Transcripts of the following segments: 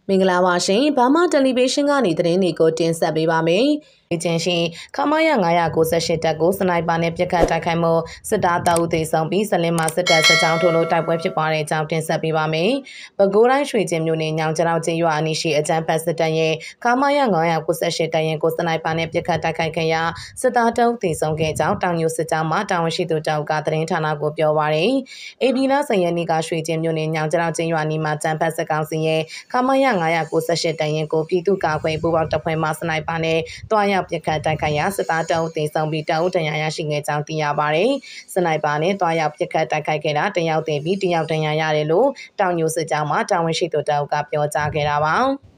မင်္ဂလာပါရှင်ဘာမာတယ်လီဗေးရှင်းကနေသတင်းတွေကိုတင်ဆက်ပေးပါမယ်။အကျဉ်းရှင်ခမာရ998တက်ကိုစနိုက်ပါနဲ့ပြစ်ခတ်တိုက်ခိုက်မှုစစ်သားတောက်ဦးသိမ်းဆောင်ပြီးစလင်းမှာစစ်တပ်စစ်ကြောင်းထိုးလို့တိုက်ပွဲဖြစ်ပွားတဲ့အကြောင်းတင်ဆက်ပေးပါမယ်။ပဲခူးတိုင်းရွှေကျင်မြို့နယ်ညောင်ကျလောက်ကျေးရွာအနီးရှိအကြမ်းဖက်စစ်တပ်ရဲ့ခမာရ998တက်ရင်ကိုစနိုက်ပါနဲ့ပြစ်ခတ်တိုက်ခိုက်ခဲ့ရာစစ်သားတောက်သိမ်းဆောင်ခဲ့ကြောင်းတောင်ညိုစစ်ကြောင်းမှာတာဝန်ရှိသူတောက်ကသတင်းဌာနကိုပြောပါရယ်။အေပီလာစရန်နီကရွှေကျင်မြို့နယ်ညောင်ကျလောက်ကျေးရွာနီးမှာအကြမ်းဖက်စစ်ကောင်စီရဲ့ခမာရ998တန်ရင်ကိုပြည်သူ့ကာကွယ်ပူးပေါင်းတပ်ဖွဲ့မှစနိုက်ပါနဲ့တွားရောက်ပစ်ခတ်တိုက်ခိုက်ရာစစ်သားတအုပ်တင်ဆောင်ပြီးတအုပ်တရားရရှိခဲ့ကြောင်းသိရပါတယ်။စနိုက်ပါနဲ့တွားရောက်ပစ်ခတ်တိုက်ခိုက်ခဲ့တာတယောက်တင်ပြီးတယောက်တရားရတယ်လို့တောင်ညိုစစ်ကြောင်းမှတာဝန်ရှိသူတအုပ်ကပြောကြားခဲ့တာပါ။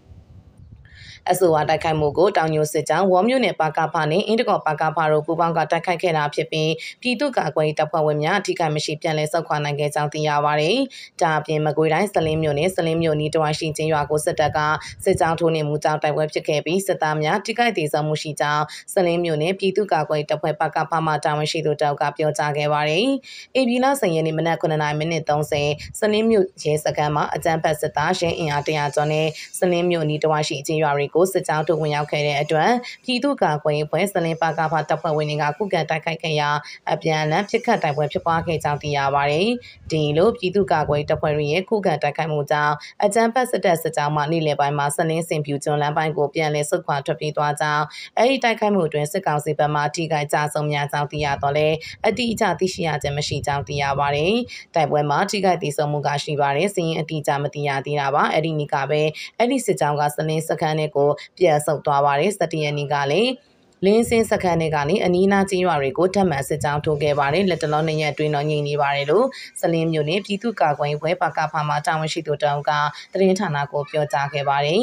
အဆိုအတိုက်ခိုက်မှုကိုတောင်ညိုစစ်ကြောင်းဝေါ်မြို့နယ်ပါကဖနဲ့အင်တကောပါကဖတို့ပူးပေါင်းကတိုက်ခိုက်ခဲ့တာဖြစ်ပြီးပြည်သူ့ကာကွယ်တပ်ဖွဲ့ဝင်များအထိခိုက်မရှိပြန်လည်ဆုတ်ခွာနိုင်ခဲ့ကြောင်းသိရပါတယ်။ဒါအပြင်မကွေးတိုင်းစလင်းမြို့နယ်စလင်းမြို့နီးတဝိုင်းရှိချင်းရွာကိုစစ်တပ်ကစစ်ကြောင်းထိုးနေမှုကြောင့်တိုက်ပွဲဖြစ်ခဲ့ပြီးစစ်သားများထိခိုက်ဒေဆုံးမှုရှိကြောင်းစလင်းမြို့နယ်ပြည်သူ့ကာကွယ်တပ်ဖွဲ့ပါကဖမှတာဝန်ရှိသူတောက်ကပြောကြားခဲ့ပါတယ်။အေပီလာစရင်နေ့မနက်9:30စလင်းမြို့ရဲစခန်းမှာအကြမ်းဖက်စစ်သားရှင်းအင်အား100ကျော်နဲ့စလင်းမြို့နီးတဝိုင်းရှိချင်းရွာကိုစစ်ကြောင်းတို့ဝင်ရောက်ခဲ့တဲ့အတွက်ပြည်သူ့ကာကွယ်ရေးဖွဲ့စလင်းပါကဖတပ်ဖွဲ့ဝင်တွေကခုခံတိုက်ခိုက်ခဲ့ရာအပြန်အလှန်ပစ်ခတ်တိုက်ပွဲဖြစ်ပွားခဲ့ကြောင်းသိရပါတယ်။ဒီလိုပြည်သူ့ကာကွယ်ရေးတပ်ဖွဲ့တွေရဲ့ခုခံတိုက်ခိုက်မှုကြောင့်အကြမ်းဖက်စစ်တပ်စစ်ကြောင်းမှနေ့လယ်ပိုင်းမှာစလင်းစင်ဖြူကျွန်းလမ်းပိုင်းကိုပြန်လည်ဆုတ်ခွာထွက်ပြေးသွားကြောင်းအဲဒီတိုက်ခိုက်မှုအတွင်းစစ်ကောင်စီဘက်မှထိခိုက်ကြဆုံးများကြောင်းသိရတော့လဲအတိအကျသိရှိရခြင်းမရှိကြောင်းသိရပါတယ်။တိုက်ပွဲမှာထိခိုက်ဒေဆုံးမှုကရှိပါတယ်။စီးရင်အတိအကျမသိရသေးတာပါ။အဲဒီနေ့ကပဲအဲဒီစစ်ကြောင်းကစလင်းစခန်းတွေကိုပြန်ဆုတ်သွားပါတယ်။17ရက်နေ့ကလည်းလင်းစင်းစခန်းတွေကနေအနီးနားကျေးရွာတွေကိုထပ်မံစစ်ကြောင်းထိုးခဲ့ပါတယ်လက်တလုံးနှစ်ရက်အတွင်းတော့ငြိမ်နေပါတယ်လို့စလင်းမြို့နယ်ပြည်သူ့ကာကွယ်ရေးဖွဲ့ပါကဖမှတာဝန်ရှိသူတောက်ကသတင်းဌာနကိုပြောကြားခဲ့ပါတယ်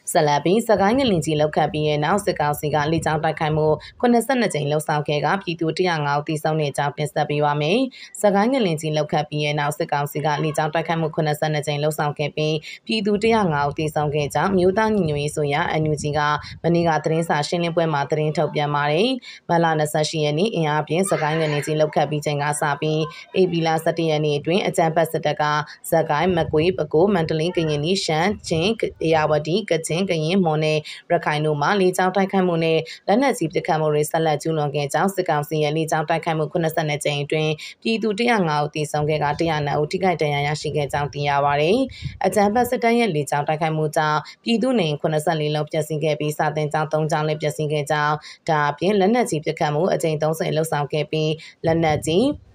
ဆလပီစကိုင်းငလင်ကြီးလောက်ခတ်ပြီးရဲ့နောက်စစ်ကောင်စီကလေကြောင်းတိုက်ခိုက်မှု82ကြိမ်လှုပ်ဆောင်ခဲ့ကပြည်သူ105ဦးတိစုံနေကြောင်းတင်ဆက်ပေးပါမယ်။စကိုင်းငလင်ကြီးလောက်ခတ်ပြီးရဲ့နောက်စစ်ကောင်စီကလေကြောင်းတိုက်ခိုက်မှု82ကြိမ်လှုပ်ဆောင်ခဲ့ပြီးပြည်သူ105ဦးတိစုံခဲ့ကြောင်းမြို့သားညီညွတ်ရေးဆိုရာအန်ယူဂျီကမနေ့ကသတင်းစာရှင်းလင်းပွဲမှာသတင်းထုတ်ပြန်ပါတယ်။မလ28ရက်နေ့အင်အားပြင်းစကိုင်းငလင်ကြီးလောက်ခတ်ပြီးချိန်ကစပြီးအေပီလာ17ရက်နေ့အတွင်းအကြမ်းဖက်စစ်တပ်ကဇက်ကိုင်းမကွေးပဲခူးမန္တလေးကရင်နီရှမ်းချင်းအေရဝတီကချင်ကရင်မွန်နဲ့ရခိုင်တို့မှလေကြောင်းတိုက်ခိုက်မှုနဲ့လက်နက်ကြီးပစ်ခတ်မှုတွေဆက်လက်ကျူးလွန်ခဲ့ကြောင်းစစ်ကောင်စီရဲ့လေကြောင်းတိုက်ခိုက်မှု82ကြိမ်အတွင်းပြည်သူ105ဦးသေဆုံးခဲ့က109ဦးထိခိုက်ဒဏ်ရာရရှိခဲ့ကြောင်းသိရပါတယ်။အကြမ်းဖက်စစ်တပ်ရဲ့လေကြောင်းတိုက်ခိုက်မှုကြောင့်ပြည်သူနေ84လုံးပျက်စီးခဲ့ပြီးစာသင်ကျောင်း3ကျောင်းလည်းပျက်စီးခဲ့ကြောင်းဒါအပြင်လက်နက်ကြီးပစ်ခတ်မှုအကြိမ်30လှုပ်ဆောင်ခဲ့ပြီးလက်နက်ကြီ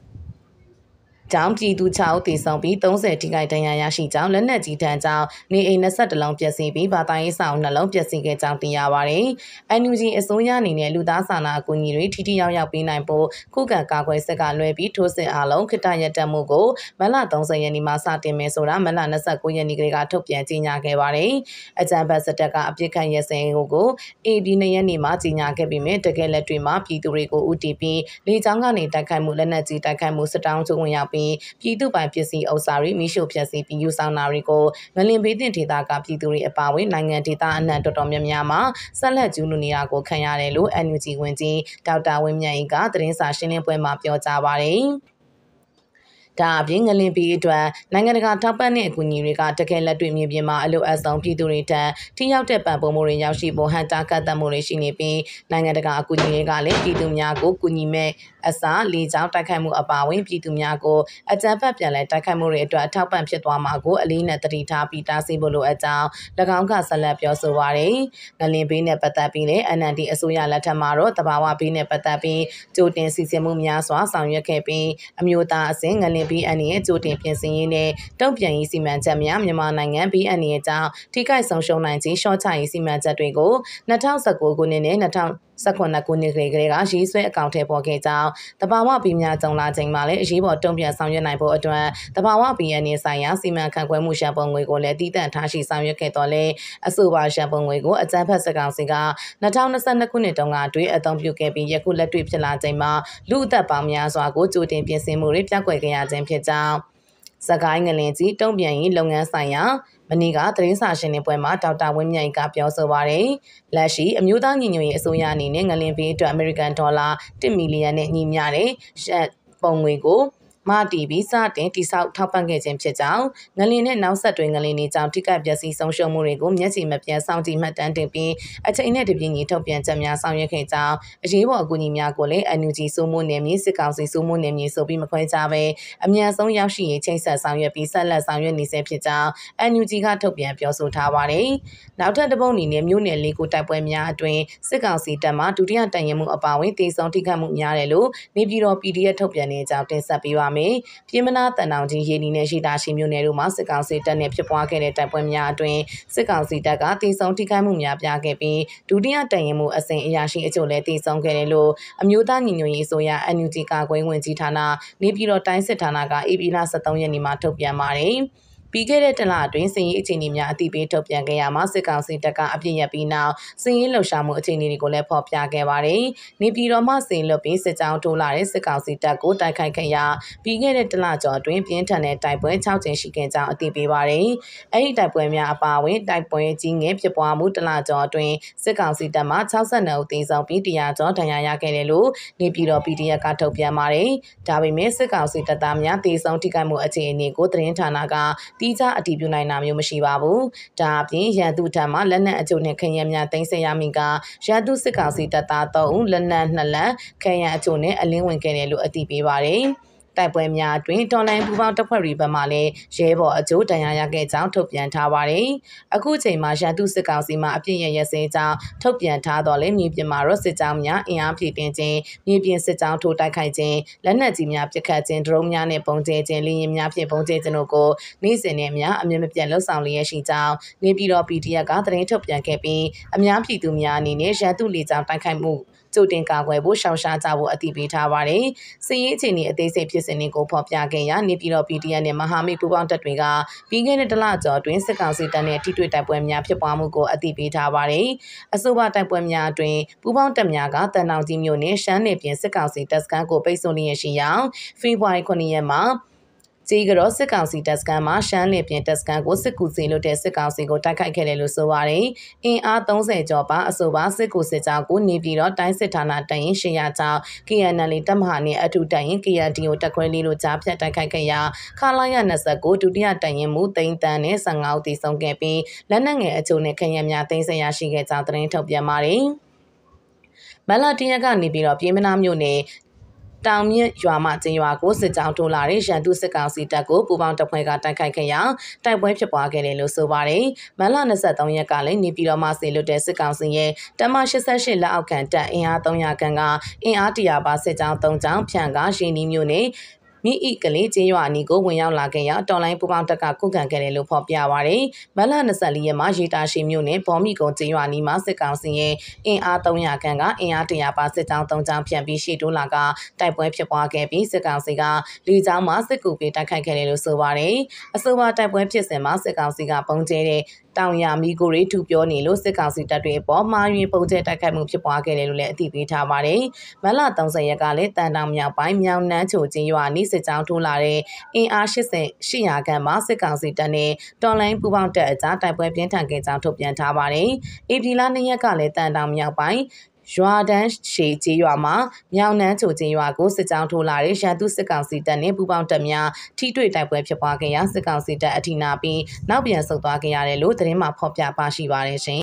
းကြောင့်ပြည်သူ6ဦးသေဆုံးပြီး30ထိခိုက်ဒဏ်ရာရရှိကြောင်းလက်နက်ကြီးတန်းကြောင့်နေအိမ်21လုံးပျက်စီးပြီးဘာသာရေးဆောင်နှလုံးပျက်စီးခဲ့ကြောင်းသိရပါတယ်။ NUG အစိုးရအနေနဲ့လူသားစာနာအကူအညီတွေထိထိရောက်ရောက်ပေးနိုင်ဖို့ခုခံကာကွယ်စစ်ကလွှဲပြီးထိုးစစ်အားလုံးခေတ္တရပ်တန့်မှုကိုမလ30ရက်နေ့မှာစတင်မယ်ဆိုတာမလ29ရက်နေ့ကထုတ်ပြန်ကြေညာခဲ့ပါတယ်။အကြမ်းဖက်စစ်တပ်ကအပြစ်ခတ်ရဲစင်ကို AB 2ရက်နေ့မှာကြေညာခဲ့ပြီးမြဲတကယ်လက်တွေ့မှာပြည်သူတွေကို UTP လေကြောင်းကနေတိုက်ခိုက်မှုလက်နက်ကြီးတိုက်ခိုက်မှုစစ်တောင်းကျဝင်ရောက်ပြီးပြည်သူပိုင်ပစ္စည်းဥစ္စာတွေမိရှုဖျက်ဆီးပြီးယူဆောင်တာတွေကိုငလင်ဘေးတင်ဒေသကပြည်သူတွေအပါအဝင်နိုင်ငံဒေသအနှံ့တော်တော်များများမှာဆက်လက်ကျူးလွန်နေတာကိုခံရတယ်လို့ NUG ဝန်ကြီးဒေါက်တာဝင်းမြတ်အေးကသတင်းစာရှင်းလင်းပွဲမှာပြောကြားပါတယ်။ဒါအပြင်ငလင်ပြီးအတွက်နိုင်ငံတကာထောက်ပံ့တဲ့အကူအညီတွေကတကယ်လက်တွေ့မြေပြင်မှာအလို့အဆောင်ပြည်သူတွေထံထိရောက်တဲ့ပံ့ပိုးမှုတွေရောက်ရှိဖို့ဟန်တာကတ်သက်မှုတွေရှိနေပြီးနိုင်ငံတကာအကူအညီတွေကလည်းပြည်သူများကိုကူညီမဲ့အစားလေကြောင်းတိုက်ခိုက်မှုအပါအဝင်ပြည်သူများကိုအကြမ်းဖက်ပြန်လည်တိုက်ခိုက်မှုတွေအတွက်အထောက်ပံ့ဖြစ်သွားမှာကိုအလေးနဲ့တတိထားပြီးတားဆီးဖို့လိုအပ်ကြောင်း၎င်းကဆက်လက်ပြောဆိုပါရယ်ငလင်ဘေးနဲ့ပတ်သက်ပြီးလည်း NND အစိုးရလက်ထက်မှာတော့တဘာဝဘေးနဲ့ပတ်သက်ပြီးကြိုတင်စီစဉ်မှုများစွာဆောင်ရွက်ခဲ့ပြီးအမျိုးသားအဆင့်ငလင်ဘေးအန္တရာယ်ကြိုတင်ပြင်ဆင်ရေးနဲ့တုံ့ပြန်ရေးစီမံချက်များမြန်မာနိုင်ငံဘေးအန္တရာယ်ကြောင့်ထိခိုက်ဆုံးရှုံးနိုင်ခြင်းရှော့ချရေးစီမံချက်တွေကို2019ခုနှစ်နဲ့2019ခုနှစ်ကလေးကရေးဆွဲအကောင့်ထဲပေါ်ခဲ့ကြောင်းတဘာဝဘေးများကြုံလာချိန်မှာလည်းအရေးပေါ်တုံ့ပြန်ဆောင်ရွက်နိုင်ဖို့အတွက်တဘာဝဘေးအန္တရာယ်ဆိုင်ရာစီမံခန့်ခွဲမှုရှမ်းပုံငွေကိုလည်းတည်တံ့ထားရှိဆောင်ရွက်ခဲ့တော်လဲအဆိုပါရှမ်းပုံငွေကိုအကြမ်းဖက်စစ်ကောင်စီက2022ခုနှစ်တုန်းကတွေ့အသုံးပြုခဲ့ပြီးယခုလက်တွေ့ဖြစ်လာချိန်မှာလူအသက်ပေါင်းများစွာကိုကြိုတင်ပြင်ဆင်မှုတွေပြကွက်ခဲ့ရခြင်းဖြစ်ကြောင်းစကိုင်းငလင်ကြီးတုံ့ပြန်ရေးလုပ်ငန်းဆိုင်ရာမနေ့ကသတင်းစာရှင်းလင်းပွဲမှာဒေါက်တာဝင်းမြတ်ကပြောဆိုပါရယ်လက်ရှိအမျိုးသားညီညွတ်ရေးအစိုးရအနေနဲ့ငလင်ဘေးအတွက်အမေရိကန်ဒေါ်လာ1 မီလီယံနဲ့ညီမျှတဲ့ပုံငွေကို မာတီဗီစတင်တိဆောက်ထောက်ပံ့ခဲ့ခြင်းဖြစ်ကြောင်းငလင်နဲ့နောက်ဆက်တွဲငလင်တွေကြောင့်ထိခိုက်ပျက်စီးဆုံးရှုံးမှုတွေကိုမျက်စိမပြတ်စောင့်ကြည့်မှတ်တမ်းတင်ပြီးအချိန်နဲ့တပြေးညီထုတ်ပြန်ချက်များဆောင်ရွက်ခဲ့ကြောင်းအရေးပေါ်အကူအညီများကိုလည်း NUG စိုးမိုးနယ်မြေစစ်ကောင်စီစိုးမိုးနယ်မြေဆိုပြီးမခွဲခြားဘဲအမြန်ဆုံးရောက်ရှိရေးချိန်ဆက်ဆောင်ရွက်ပြီးဆက်လက်ဆောင်ရွက်နေဆဲဖြစ်ကြောင်း NUG ကထုတ်ပြန်ပြောဆိုထားပါတယ်။နောက်ထပ်တစ်ပုဒ်အနေနဲ့မြို့နယ်လေးကိုတိုက်ပွဲများအတွင်စစ်ကောင်စီတပ်မှဒုတိယတိုင်ရင်မှုအပါအဝင်တေဆုံးထိခိုက်မှုများတယ်လို့နေပြည်တော် PDF ထုတ်ပြန်နေကြောင်းတင်ဆက်ပေးပါမယ်။ပြည်မနာတန်တောင်ကြီးရေနီနဲ့ရှိတာရှိမြို့နယ်တို့မှာစစ်ကောင်စီတပ်နဲ့ဖြစ်ပွားခဲ့တဲ့တိုက်ပွဲများအတွင်စစ်ကောင်စီတပ်ကတေဆုံးထိခိုက်မှုများပြခဲ့ပြီးဒုတိယတိုင်ရင်မှုအစဉ်အရာရှိအချို့လည်းတေဆုံးခဲ့တယ်လို့အမျိုးသားညီညွတ်ရေးအစိုးရ NUG ကာကွယ်ဝင်ကြီးဌာနနေပြည်တော်တိုင်းစစ်ဌာနကဧပြီလ23ရက်နေ့မှာထုတ်ပြန်ပါတယ်။ပြီးခဲ့တဲ့တလအတွင်းစည်ရေးအခြေအနေများအသိပေးထုတ်ပြန်ခဲ့ရမှာစစ်ကောင်စီတပ်ကအပြစ်ရပြီးနောက်စည်ရေးလှုပ်ရှားမှုအခြေအနေတွေကိုလည်းဖော်ပြခဲ့ပါတယ်။နေပြည်တော်မှစည်လွတ်ပြီးစစ်ကြောင်းထိုးလာတဲ့စစ်ကောင်စီတပ်ကိုတိုက်ခိုက်ခဲ့ရပြီးခဲ့တဲ့တလကျော်အတွင်းပြင်းထန်တဲ့တိုက်ပွဲ6ကြိမ်ရှိခဲ့ကြောင်းအသိပေးပါတယ်။အဲဒီတိုက်ပွဲများအပါအဝင်တိုက်ပွဲကြီးငယ်ဖြစ်ပွားမှုတလကျော်အတွင်းစစ်ကောင်စီတပ်မှ62ဦးသေဆုံးပြီး100ကျော်ဒဏ်ရာရခဲ့တယ်လို့နေပြည်တော် PDF ကထုတ်ပြန်ပါတယ်။ဒါပေမဲ့စစ်ကောင်စီတပ်သားများသေဆုံးထိခိုက်မှုအခြေအနေကိုသတင်းဌာနကတိကျအတည်ပြုနိုင်တာမျိုးမရှိပါဘူး။ဒါအပြင်ရန်သူထံမှလက်နက်အချို့နဲ့ခရမ်းများတင်ဆက်ရမိကရန်သူစစ်ကောင်စီတပ်သား3ဦးလက်နက်2လက်ခရမ်းအချို့နဲ့အလင်းဝင်ခဲ့တယ်လို့အတည်ပြုပါတယ်။တိုက်ပွဲများအတွင်းတော်လိုင်းပူပေါင်းတပ်ဖွဲ့တွေဘက်မှလည်းရဲဘော်အကျိုးတန်ရာရခဲ့ကြောင်းထုတ်ပြန်ထားပါတယ်။အခုချိန်မှာရန်သူစစ်ကောင်စီမှအပြစ်ရရဲစဲကြောင်းထုတ်ပြန်ထားတော့လည်းမြေပြင်မှာရောစစ်ကြောင်းများအင်အားဖြည့်တင်းခြင်းမြေပြင်စစ်ကြောင်းထိုးတိုက်ခိုက်ခြင်းလက်နက်ကြီးများပစ်ခတ်ခြင်းဒရုန်းများနဲ့ပုံကျဲခြင်းလေယာဉ်များဖြင့်ပုံကျဲခြင်းတို့ကိုနေ့စဉ်နဲ့အများအမြင့်မပြတ်လှုပ်ဆောင်လျက်ရှိကြောင်းနေပြည်တော် PDF ကသတင်းထုတ်ပြန်ခဲ့ပြီးအများပြည်သူများအနေနဲ့ရန်သူလေကြောင်းတိုက်ခိုက်မှုကြိုတင်ကာကွယ်ဖို့ရှောင်ရှားကြဖို့အတည်ပြုထားပါတယ်။စစ်ရေးအခြေအနေအသေးစိတ်ဖြစ်စဉ်တွေကိုဖော်ပြခဲ့ရာနေပြည်တော် PDF နဲ့မဟာမိတ်ပူးပေါင်းတပ်တွေကပြီးခဲ့တဲ့တလကျော်အတွင်းစစ်ကောင်စီတပ်နဲ့ထိတွေ့တိုက်ပွဲများဖြစ်ပွားမှုကိုအတည်ပြုထားပါတယ်။အဆိုပါတိုက်ပွဲများအတွင်းပူးပေါင်းတပ်များကတန်တောင်ကြီးမြို့နယ်ရှမ်းနယ်ပြင်စစ်ကောင်စီတပ်စခန်းကိုပိတ်ဆို့လျက်ရှိရာဖေဖော်ဝါရီ9ရက်မှာကြေးကြောစစ်ကောင်စီတပ်စခန်းမှာရှမ်းလင်ပြင်တပ်စခန်းကိုစစ်ကူစီလို့တဲ့စစ်ကောင်စီကိုတိုက်ခိုက်ခဲ့တယ်လို့ဆိုပါတယ်။အင်အား30ကျော်ပါအဆိုပါစစ်ကူစစ်ကြောင်းကိုနေပြည်တော်တိုင်းစစ်ဌာနတရင်800ကျောင်း KNL တပ်မဟာနဲ့အထူးတရင် KNDO တပ်ခွဲလေးတို့ကြားဖြတ်တိုက်ခိုက်ခဲ့ရာခလာရ29ဒုတိယတရင်မူသိန်းတန်းနဲ့15ဦးသေဆုံးခဲ့ပြီးလက်နက်ငယ်အချို့နဲ့ခရမ်းများသိမ်းဆည်းရရှိခဲ့ကြောင်းသတင်းထုတ်ပြန်ပါတယ်။မလတရက်ကနေပြီးတော့ပြည်မနာမြို့နယ်တောင်မြင့်ရွာမှကျင်းရွာကိုစစ်ကြောင်းထိုးလာတဲ့ရန်သူစစ်ကောင်စီတပ်ကိုပူပေါင်းတပ်ဖွဲ့ကတိုက်ခိုက်ခဲ့ရာတိုက်ပွဲဖြစ်ပွားခဲ့တယ်လို့ဆိုပါတယ်။မလ23ရက်ကလည်းနေပြည်တော်မှာဆေလွတ်တဲ့စစ်ကောင်စီရဲ့တမ88လက်အောက်ခံတပ်အင်အား300ခန့်ကအင်အား100ပါစစ်ကြောင်း3ကြောင်းဖြန့်ကရင်းနှီးမျိုးနဲ့မိဤကလေးကျေးရွာအနီးကိုဝင်ရောက်လာခဲ့ရာတော်လိုင်းပူပေါင်းတပ်ကခုခံခဲ့တယ်လို့ဖော်ပြပါရယ်။မလ24ရက်မှာရေတာရှိမြို့နယ်ဘော်မီကုံကျေးရွာနီးမှာစစ်ကောင်စီရဲ့အင်အား300ခန့်ကအင်အား100ပါစစ်ကြောင်း3ကြောင်းဖြန့်ပြီးရှေ့တိုးလာကတိုက်ပွဲဖြစ်ပွားခဲ့ပြီးစစ်ကောင်စီကလေကြောင်းမှာစစ်ကူပေးတိုက်ခိုက်ခဲ့တယ်လို့ဆိုပါရယ်။အဆိုပါတိုက်ပွဲဖြစ်စဉ်မှာစစ်ကောင်စီကပုံကျဲတဲ့တောင်ရမီကိုတွေထူပြောနေလို့စစ်ကောင်စီတပ်တွေအပေါ်မှာယွင်ပုံကျဲတိုက်ခိုက်မှုဖြစ်ပွားခဲ့တယ်လို့လည်းအသိပေးထားပါတယ်။မလ30ရက်ကလည်းတန်တောင်မြောက်ပိုင်းမြောင်နှန်းချိုချင်းရွာနီးစစ်ကြောင်းထိုးလာတဲ့အင်အား800ခန့်မှစစ်ကောင်စီတပ်နဲ့တော်လိုင်းပူပေါင်းတပ်အကြားတိုက်ပွဲပြင်းထန်ခဲ့ကြောင်းထုတ်ပြန်ထားပါတယ်။ဧပြီလ2ရက်ကလည်းတန်တောင်မြောက်ပိုင်းရွာတန်းရှေကျေးရွာမှာမြောင်နှန်းချိုကျေးရွာကိုစစ်ကြောင်းထိုးလာတဲ့ရန်သူစစ်ကောင်စီတပ်နဲ့ပူးပေါင်းတပ်များထိတွေ့တိုက်ပွဲဖြစ်ပွားခဲ့ရာစစ်ကောင်စီတပ်အထိနာပြီးနောက်ပြန်ဆုတ်သွားခဲ့ရတယ်လို့သတင်းမှာဖော်ပြပါရှိပါတယ်ရှင်